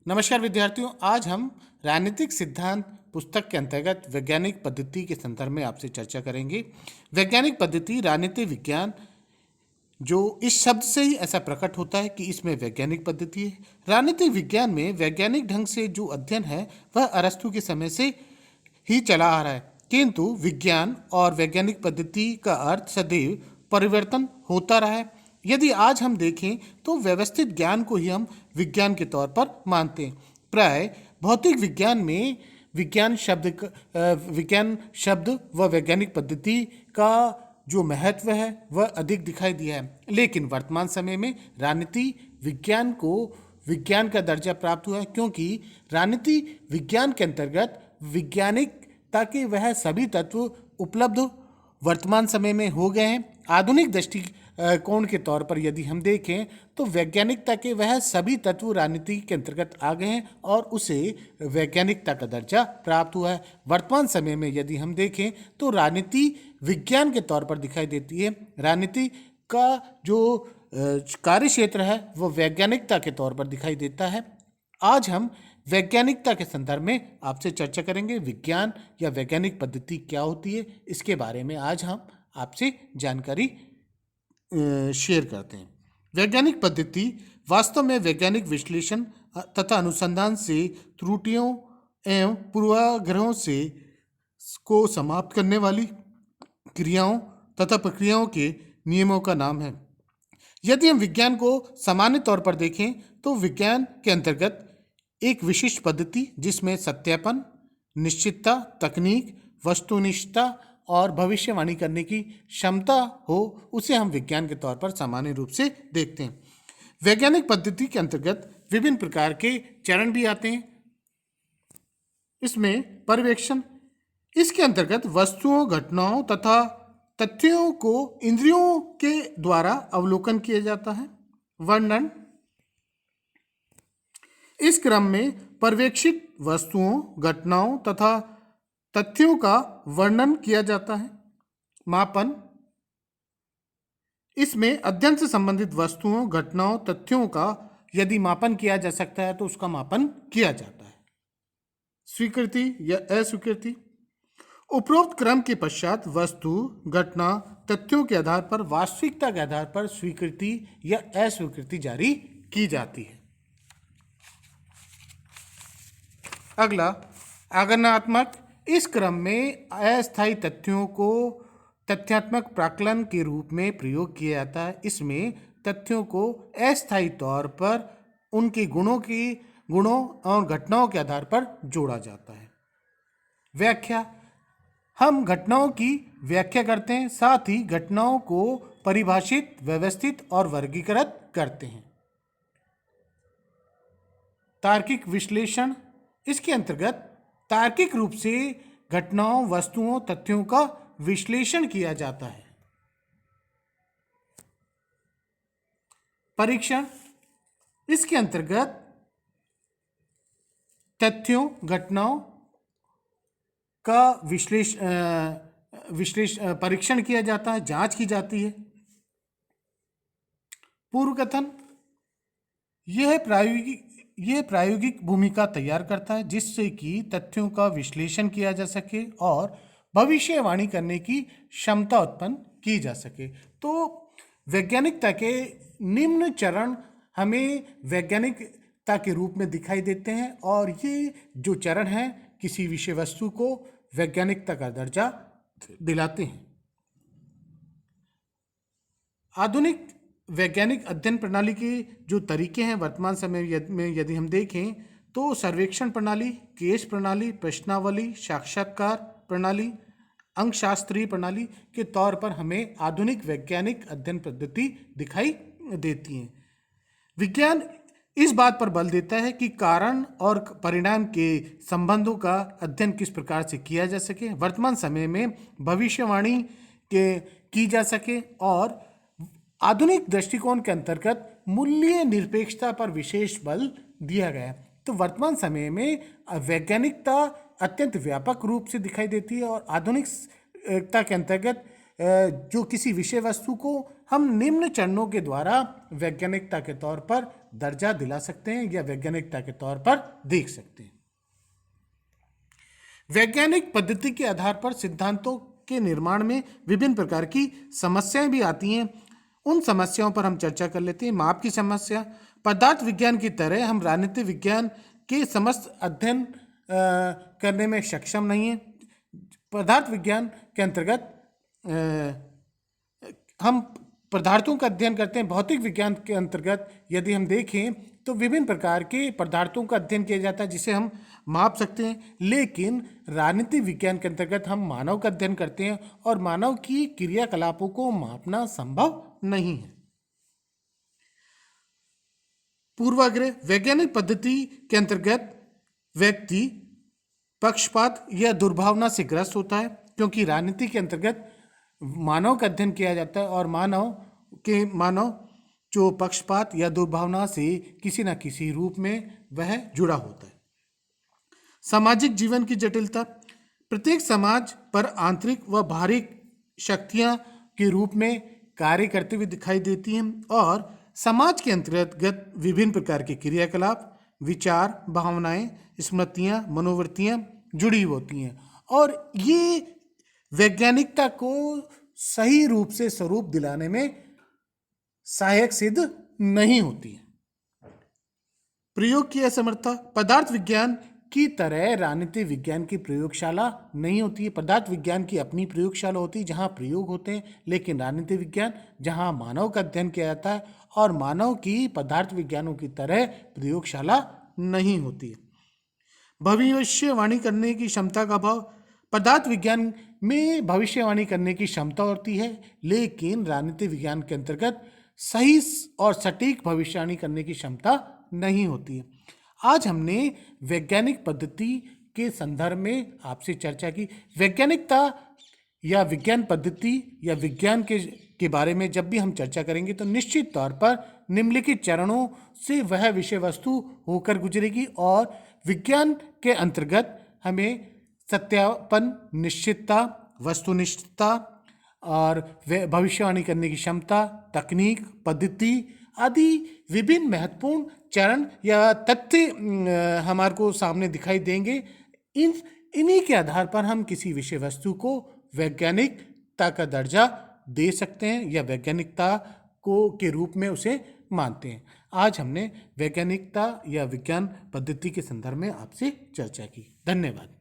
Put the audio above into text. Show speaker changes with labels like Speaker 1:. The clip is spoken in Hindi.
Speaker 1: नमस्कार विद्यार्थियों, आज हम राजनीतिक सिद्धांत पुस्तक के अंतर्गत वैज्ञानिक पद्धति के संदर्भ में आपसे चर्चा करेंगे। वैज्ञानिक पद्धति राजनीतिक विज्ञान जो इस शब्द से ही ऐसा प्रकट होता है कि इसमें वैज्ञानिक पद्धति है। राजनीतिक विज्ञान में वैज्ञानिक ढंग से जो अध्ययन है वह अरस्तु के समय से ही चला आ रहा है, किंतु विज्ञान और वैज्ञानिक पद्धति का अर्थ सदैव परिवर्तन होता रहा है। यदि आज हम देखें तो व्यवस्थित ज्ञान को ही हम विज्ञान के तौर पर मानते हैं। प्राय भौतिक विज्ञान में विज्ञान शब्द व वैज्ञानिक पद्धति का जो महत्व है वह अधिक दिखाई दिया है, लेकिन वर्तमान समय में राजनीति विज्ञान को विज्ञान का दर्जा प्राप्त हुआ है, क्योंकि राजनीति विज्ञान के अंतर्गत वैज्ञानिकता के वह सभी तत्व उपलब्ध वर्तमान समय में हो गए हैं। आधुनिक दृष्टिकोण के तौर पर यदि हम देखें तो वैज्ञानिकता के वह सभी तत्व राजनीति के अंतर्गत आ गए हैं और उसे वैज्ञानिकता का दर्जा प्राप्त हुआ है। वर्तमान समय में यदि हम देखें तो राजनीति विज्ञान के तौर पर दिखाई देती है। राजनीति का जो कार्य क्षेत्र है वह वैज्ञानिकता के तौर पर दिखाई देता है। आज हम वैज्ञानिकता के संदर्भ में आपसे चर्चा करेंगे। विज्ञान या वैज्ञानिक पद्धति क्या होती है, इसके बारे में आज हम आपसे जानकारी शेयर करते हैं। वैज्ञानिक पद्धति वास्तव में वैज्ञानिक विश्लेषण तथा अनुसंधान से त्रुटियों एवं पूर्वाग्रहों से को समाप्त करने वाली क्रियाओं तथा प्रक्रियाओं के नियमों का नाम है। यदि हम विज्ञान को सामान्य तौर पर देखें तो विज्ञान के अंतर्गत एक विशिष्ट पद्धति जिसमें सत्यापन, निश्चितता, तकनीक, वस्तुनिष्ठता और भविष्यवाणी करने की क्षमता हो, उसे हम विज्ञान के तौर पर सामान्य रूप से देखते हैं। वैज्ञानिक पद्धति के अंतर्गत विभिन्न प्रकार के चरण भी आते हैं। इसमें पर्यवेक्षण, इसके अंतर्गत वस्तुओं, घटनाओं तथा तथ्यों को इंद्रियों के द्वारा अवलोकन किया जाता है। वर्णन, इस क्रम में पर्यवेक्षित वस्तुओं, घटनाओं तथा तथ्यों का वर्णन किया जाता है। मापन, इसमें अध्ययन से संबंधित वस्तुओं, घटनाओं, तथ्यों का यदि मापन किया जा सकता है तो उसका मापन किया जाता है। स्वीकृति या अस्वीकृति, उपरोक्त क्रम के पश्चात वस्तु, घटना, तथ्यों के आधार पर वास्तविकता के आधार पर स्वीकृति या अस्वीकृति जारी की जाती है। अगला आगमनात्मक, इस क्रम में अस्थायी तथ्यों को तथ्यात्मक प्राक्कलन के रूप में प्रयोग किया जाता है। इसमें तथ्यों को अस्थायी तौर पर उनके गुणों और घटनाओं के आधार पर जोड़ा जाता है। व्याख्या, हम घटनाओं की व्याख्या करते हैं, साथ ही घटनाओं को परिभाषित, व्यवस्थित और वर्गीकृत करते हैं। तार्किक विश्लेषण, इसके अंतर्गत तार्किक रूप से घटनाओं, वस्तुओं, तथ्यों का विश्लेषण किया जाता है। परीक्षण, इसके अंतर्गत तथ्यों, घटनाओं का परीक्षण किया जाता है, जांच की जाती है। पूर्व कथन, यह प्रायोगिक भूमिका तैयार करता है जिससे कि तथ्यों का विश्लेषण किया जा सके और भविष्यवाणी करने की क्षमता उत्पन्न की जा सके। तो वैज्ञानिकता के निम्न चरण हमें वैज्ञानिकता के रूप में दिखाई देते हैं और ये जो चरण हैं किसी विषय वस्तु को वैज्ञानिकता का दर्जा दिलाते हैं। आधुनिक वैज्ञानिक अध्ययन प्रणाली के जो तरीके हैं वर्तमान समय में यदि हम देखें तो सर्वेक्षण प्रणाली, केस प्रणाली, प्रश्नावली, साक्षात्कार प्रणाली, अंकशास्त्रीय प्रणाली के तौर पर हमें आधुनिक वैज्ञानिक अध्ययन पद्धति दिखाई देती है। विज्ञान इस बात पर बल देता है कि कारण और परिणाम के संबंधों का अध्ययन किस प्रकार से किया जा सके, वर्तमान समय में भविष्यवाणी की जा सके और आधुनिक दृष्टिकोण के अंतर्गत मूल्य निरपेक्षता पर विशेष बल दिया गया है। तो वर्तमान समय में वैज्ञानिकता अत्यंत व्यापक रूप से दिखाई देती है और आधुनिकता के अंतर्गत जो किसी विषय वस्तु को हम निम्न चरणों के द्वारा वैज्ञानिकता के तौर पर दर्जा दिला सकते हैं या वैज्ञानिकता के तौर पर देख सकते हैं। वैज्ञानिक पद्धति के आधार पर सिद्धांतों के निर्माण में विभिन्न प्रकार की समस्याएं भी आती हैं। उन समस्याओं पर हम चर्चा कर लेते हैं। माप की समस्या। पदार्थ विज्ञान की तरह हम राजनीति विज्ञान के समस्त अध्ययन करने में सक्षम नहीं है। पदार्थ विज्ञान के अंतर्गत हम पदार्थों का अध्ययन करते हैं। भौतिक विज्ञान के अंतर्गत यदि हम देखें तो विभिन्न प्रकार के पदार्थों का अध्ययन किया जाता है जिसे हम माप सकते हैं, लेकिन राजनीति विज्ञान के अंतर्गत हम मानव का अध्ययन करते हैं और मानव की क्रियाकलापों को मापना संभव नहीं है। पूर्वाग्रह। वैज्ञानिक पद्धति के अंतर्गत व्यक्ति पक्षपात या दुर्भावना से ग्रस्त होता है, क्योंकि राजनीति के अंतर्गत मानव का अध्ययन किया जाता है और मानव जो पक्षपात या दुर्भावना से किसी न किसी रूप में वह जुड़ा होता है। सामाजिक जीवन की जटिलता। प्रत्येक समाज पर आंतरिक व बाहरी शक्तियां के रूप में कार्य करते हुए दिखाई देती हैं और समाज के अंतर्गत विभिन्न प्रकार के क्रियाकलाप, विचार, भावनाएं, स्मृतियां, मनोवृत्तियां जुड़ी होती हैं और ये वैज्ञानिकता को सही रूप से स्वरूप दिलाने में सहायक सिद्ध नहीं होती है। प्रयोग की असमर्थता। पदार्थ विज्ञान की तरह राजनीति विज्ञान की प्रयोगशाला नहीं होती है। पदार्थ विज्ञान की अपनी प्रयोगशाला होती है जहां प्रयोग होते हैं, लेकिन राजनीति विज्ञान जहां मानव का अध्ययन किया जाता है और मानव की पदार्थ विज्ञानों की तरह प्रयोगशाला नहीं होती है। भविष्यवाणी करने की क्षमता का अभाव। पदार्थ विज्ञान में भविष्यवाणी करने की क्षमता होती है, लेकिन राजनीति विज्ञान के अंतर्गत सही और सटीक भविष्यवाणी करने की क्षमता नहीं होती है। आज हमने वैज्ञानिक पद्धति के संदर्भ में आपसे चर्चा की। वैज्ञानिकता या विज्ञान पद्धति या विज्ञान के बारे में जब भी हम चर्चा करेंगे तो निश्चित तौर पर निम्नलिखित चरणों से वह विषय वस्तु होकर गुजरेगी और विज्ञान के अंतर्गत हमें सत्यापन, निश्चितता, वस्तुनिष्ठता और भविष्यवाणी करने की क्षमता, तकनीक, पद्धति आदि विभिन्न महत्वपूर्ण चरण या तथ्य हमारे को सामने दिखाई देंगे। इन्हीं के आधार पर हम किसी विषय वस्तु को वैज्ञानिकता का दर्जा दे सकते हैं या वैज्ञानिकता के रूप में उसे मानते हैं। आज हमने वैज्ञानिकता या विज्ञान पद्धति के संदर्भ में आपसे चर्चा की। धन्यवाद।